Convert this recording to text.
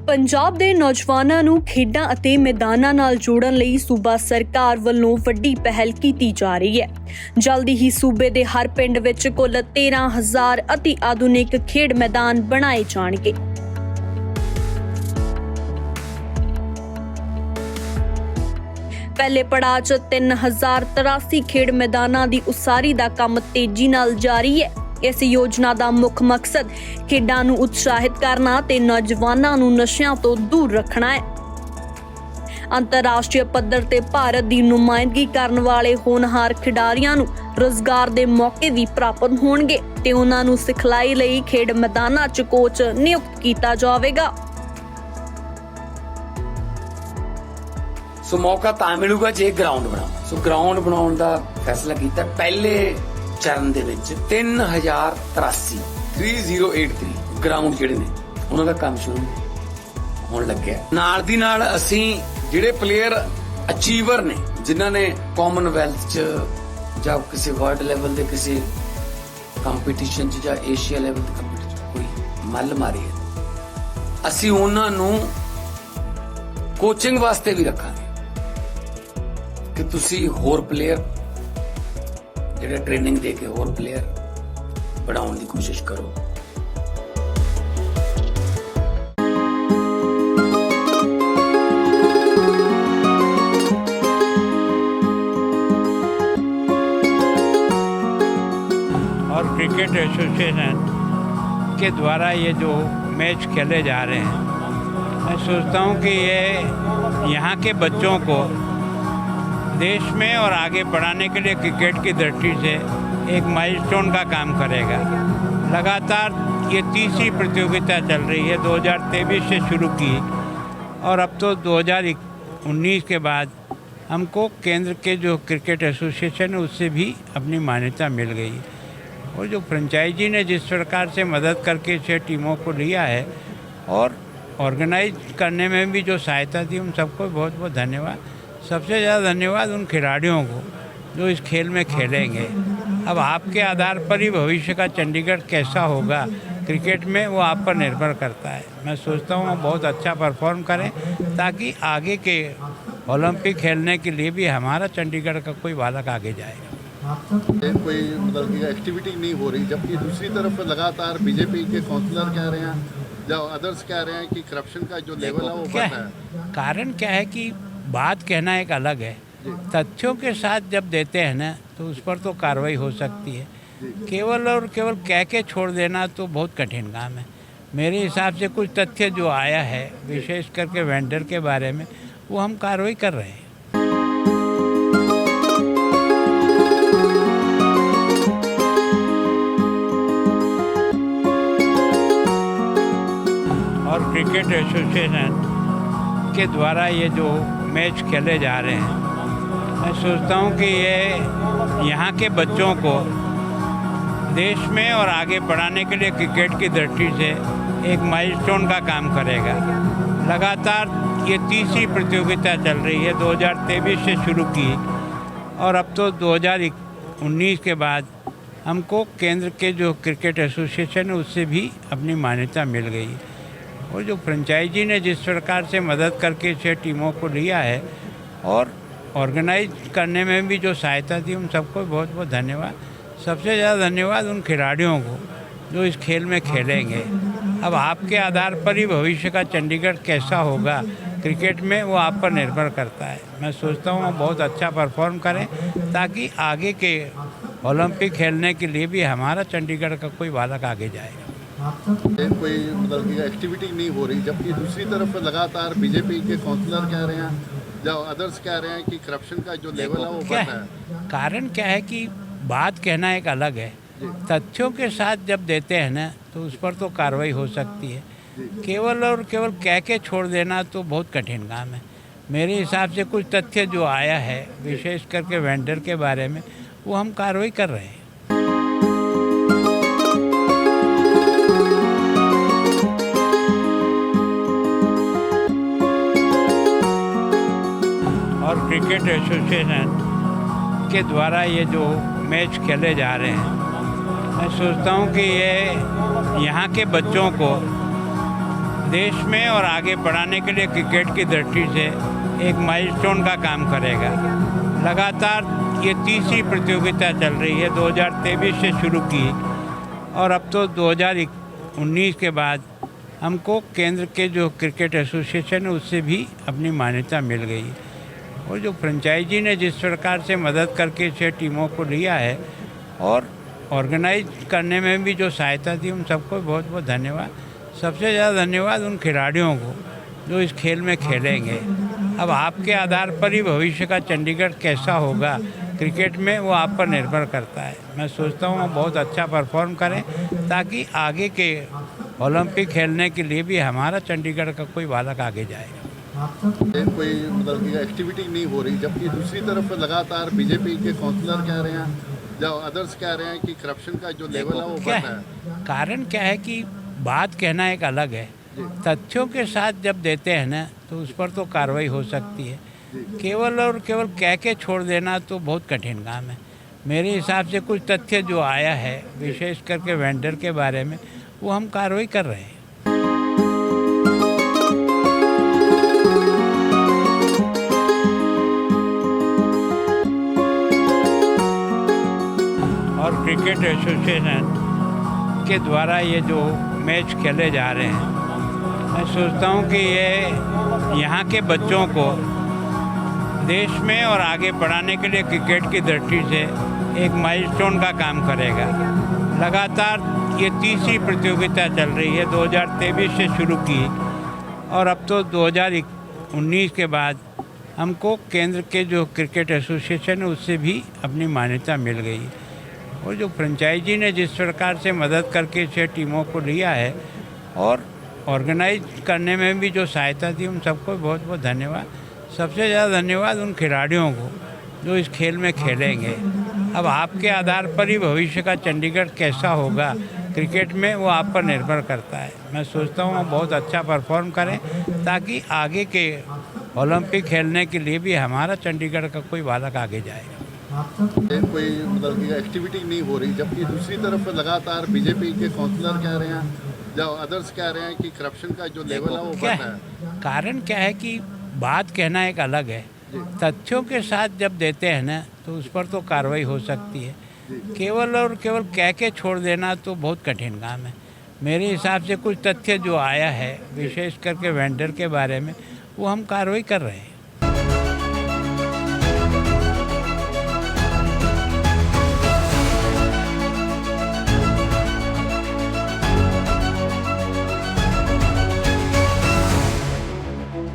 ਪੰਜਾਬ ਦੇ ਨੌਜਵਾਨਾਂ ਨੂੰ ਖੇਡਾਂ ਅਤੇ ਮੈਦਾਨਾਂ ਨਾਲ ਜੋੜਨ ਲਈ ਸੂਬਾ ਸਰਕਾਰ ਵੱਲੋਂ ਵੱਡੀ ਪਹਿਲ ਕੀਤੀ ਜਾ ਰਹੀ ਹੈ। ਜਲਦੀ ਹੀ ਸੂਬੇ ਦੇ ਹਰ ਪਿੰਡ ਵਿੱਚ ਕੁੱਲ 13,000 ਅਤੀ ਆਧੁਨਿਕ ਖੇਡ ਮੈਦਾਨ ਬਣਾਏ ਜਾਣਗੇ। ਪਹਿਲੇ ਪੜਾਅ 'ਚ 3,083 ਖੇਡ ਮੈਦਾਨਾਂ ਦੀ ਉਸਾਰੀ ਦਾ ਕੰਮ ਤੇਜ਼ੀ ਨਾਲ ਜਾਰੀ ਹੈ। इस योजना का मुख्य मकसद खेडां नूं उत्साहित करना ते नौजवानां नूं नशियां तो दूर रखना है। अंतरराष्ट्रीय पद्धर ते भारत की नुमाइंदगी करने वाले होनहार खिडारियां नूं रोजगार के मौके भी प्राप्त होणगे ते उन्हां नूं सिखलाई लई खेड मैदानां 'च कोच नियुक्त किया जावेगा। सो मौका तां मिलूगा जे ग्राउंड बनाओ। सो ग्राउंड बनाउण दा फैसला कीता। पहले चरण ਦੇ ਵਿੱਚ 3083 ਗਰਾਊਂਡ ਜਿਹੜੇ ਨੇ ਉਹਨਾਂ ਦਾ ਕੰਮ ਸ਼ੁਰੂ ਹੋਣ ਲੱਗਿਆ। ਨਾਲ ਦੀ ਨਾਲ ਅਸੀਂ ਜਿਹੜੇ ਪਲੇਅਰ ਅਚੀਵਰ ਨੇ ਜਿਨ੍ਹਾਂ ਨੇ ਕਾਮਨਵੈਲਥ ਚ ਜਾਂ ਕਿਸੇ ਵਰਲਡ ਲੈਵਲ ਦੇ ਕਿਸੇ ਕੰਪੀਟੀਸ਼ਨ ਚ ਜਾਂ ਏਸ਼ੀਆ ਲੈਵਲ ਦੇ ਕੰਪੀਟੀਸ਼ਨ ਕੋਈ ਮੱਲ ਮਾਰੀ ਹੈ, ਅਸੀਂ ਉਹਨਾਂ ਨੂੰ ਕੋਚਿੰਗ ਵਾਸਤੇ ਵੀ ਰੱਖਾਂਗੇ ਕਿ ਤੁਸੀਂ ਹੋਰ ਪਲੇਅਰ ਜਿਹੜੇ ट्रेनिंग दे के और प्लेयर बढ़ाने की कोशिश करो। और क्रिकेट एसोसिएशन के द्वारा ये जो मैच खेले जा रहे हैं, मैं सोचता हूँ कि ये यहाँ के बच्चों को देश में और आगे बढ़ाने के लिए क्रिकेट की दृष्टि से एक माइलस्टोन का काम करेगा। लगातार ये तीसरी प्रतियोगिता चल रही है। 2023 से शुरू की और अब तो 2019 के बाद हमको केंद्र के जो क्रिकेट एसोसिएशन है उससे भी अपनी मान्यता मिल गई। और जो फ्रेंचाइजी ने जिस प्रकार से मदद करके 6 टीमों को लिया है और ऑर्गेनाइज करने में भी जो सहायता दी, उन सबको बहुत बहुत धन्यवाद। सबसे ज़्यादा धन्यवाद उन खिलाड़ियों को जो इस खेल में खेलेंगे। अब आपके आधार पर ही भविष्य का चंडीगढ़ कैसा होगा क्रिकेट में, वो आप पर निर्भर करता है। मैं सोचता हूँ बहुत अच्छा परफॉर्म करें ताकि आगे के ओलंपिक खेलने के लिए भी हमारा चंडीगढ़ का कोई बालक आगे जाएगा। कोई मतलब की एक्टिविटी नहीं हो रही, जबकि दूसरी तरफ लगातार बीजेपी के काउंसलर कह रहे हैं, जो अदर्स कह रहे हैं कि करप्शन का जो लेवल है वो बढ़ रहा है। कारण क्या है कि बात कहना एक अलग है, तथ्यों के साथ जब देते हैं ना तो उस पर तो कार्रवाई हो सकती है। केवल और केवल कह के छोड़ देना तो बहुत कठिन काम है। मेरे हिसाब से कुछ तथ्य जो आया है विशेष करके वेंडर के बारे में, वो हम कार्रवाई कर रहे हैं। और क्रिकेट एसोसिएशन के द्वारा ये जो मैच खेले जा रहे हैं, मैं सोचता हूँ कि ये यहाँ के बच्चों को देश में और आगे बढ़ाने के लिए क्रिकेट की दृष्टि से एक माइलस्टोन का काम करेगा। लगातार ये तीसरी प्रतियोगिता चल रही है। 2023 से शुरू की और अब तो 2019 के बाद हमको केंद्र के जो क्रिकेट एसोसिएशन है उससे भी अपनी मान्यता मिल गई। और जो फ्रेंचाइजी ने जिस प्रकार से मदद करके 6 टीमों को लिया है और ऑर्गेनाइज करने में भी जो सहायता दी, उन सबको बहुत बहुत धन्यवाद। सबसे ज़्यादा धन्यवाद उन खिलाड़ियों को जो इस खेल में खेलेंगे। अब आपके आधार पर ही भविष्य का चंडीगढ़ कैसा होगा क्रिकेट में, वो आप पर निर्भर करता है। मैं सोचता हूँ बहुत अच्छा परफॉर्म करें ताकि आगे के ओलंपिक खेलने के लिए भी हमारा चंडीगढ़ का कोई बालक आगे जाएगा। कोई मतलब की एक्टिविटी नहीं हो रही, जबकि दूसरी तरफ लगातार बीजेपी के काउंसलर कह रहे हैं, जो अदर्स कह रहे हैं कि करप्शन का जो लेवल है वो बढ़ रहा है। कारण क्या है कि बात कहना एक अलग है, तथ्यों के साथ जब देते हैं ना तो उस पर तो कार्रवाई हो सकती है। केवल और केवल कह के छोड़ देना तो बहुत कठिन काम है। मेरे हिसाब से कुछ तथ्य जो आया है विशेष करके वेंडर के बारे में, वो हम कार्रवाई कर रहे हैं। और क्रिकेट एसोसिएशन के द्वारा ये जो मैच खेले जा रहे हैं, मैं सोचता हूँ कि ये यहाँ के बच्चों को देश में और आगे बढ़ाने के लिए क्रिकेट की दृष्टि से एक माइलस्टोन का काम करेगा। लगातार ये तीसरी प्रतियोगिता चल रही है, 2023 से शुरू की और अब तो 2019 के बाद हमको केंद्र के जो क्रिकेट एसोसिएशन है उससे भी अपनी मान्यता मिल गई। और जो फ्रेंचाइजी ने जिस प्रकार से मदद करके 6 टीमों को लिया है और ऑर्गेनाइज करने में भी जो सहायता दी, उन सबको बहुत बहुत धन्यवाद। सबसे ज़्यादा धन्यवाद उन खिलाड़ियों को जो इस खेल में खेलेंगे। अब आपके आधार पर ही भविष्य का चंडीगढ़ कैसा होगा क्रिकेट में, वो आप पर निर्भर करता है। मैं सोचता हूँ बहुत अच्छा परफॉर्म करें ताकि आगे के ओलंपिक खेलने के लिए भी हमारा चंडीगढ़ का कोई बालक आगे जाए। कोई मतलब की एक्टिविटी नहीं हो रही, जबकि दूसरी तरफ लगातार बीजेपी के काउंसलर कह रहे हैं, जो अदर्स कह रहे हैं कि करप्शन का जो लेवल है वो बढ़ रहा है। कारण क्या है कि बात कहना एक अलग है, तथ्यों के साथ जब देते हैं ना तो उस पर तो कार्रवाई हो सकती है। केवल और केवल कह के छोड़ देना तो बहुत कठिन काम है। मेरे हिसाब से कुछ तथ्य जो आया है विशेष करके वेंडर के बारे में, वो हम कार्रवाई कर रहे हैं। और क्रिकेट एसोसिएशन के द्वारा ये जो मैच खेले जा रहे हैं, मैं सोचता हूँ कि ये यहाँ के बच्चों को देश में और आगे बढ़ाने के लिए क्रिकेट की दृष्टि से एक माइलस्टोन का काम करेगा। लगातार ये तीसरी प्रतियोगिता चल रही है, 2023 से शुरू की और अब तो 2019 के बाद हमको केंद्र के जो क्रिकेट एसोसिएशन है उससे भी अपनी मान्यता मिल गई। और जो फ्रेंचाइजी ने जिस प्रकार से मदद करके 6 टीमों को लिया है और ऑर्गेनाइज करने में भी जो सहायता दी, उन सबको बहुत बहुत धन्यवाद। सबसे ज़्यादा धन्यवाद उन खिलाड़ियों को जो इस खेल में खेलेंगे। अब आपके आधार पर ही भविष्य का चंडीगढ़ कैसा होगा क्रिकेट में, वो आप पर निर्भर करता है। मैं सोचता हूँ बहुत अच्छा परफॉर्म करें ताकि आगे के ओलंपिक खेलने के लिए भी हमारा चंडीगढ़ का कोई बालक आगे जाएगा। कोई मतलब की एक्टिविटी नहीं हो रही, जबकि दूसरी तरफ लगातार बीजेपी के काउंसलर कह रहे हैं, जो अदर्स कह रहे हैं कि करप्शन का जो लेवल है वो बढ़ रहा है। कारण क्या है कि बात कहना एक अलग है, तथ्यों के साथ जब देते हैं ना तो उस पर तो कार्रवाई हो सकती है। केवल और केवल कह के छोड़ देना तो बहुत कठिन काम है। मेरे हिसाब से कुछ तथ्य जो आया है विशेष करके वेंडर के बारे में, वो हम कार्रवाई कर रहे हैं।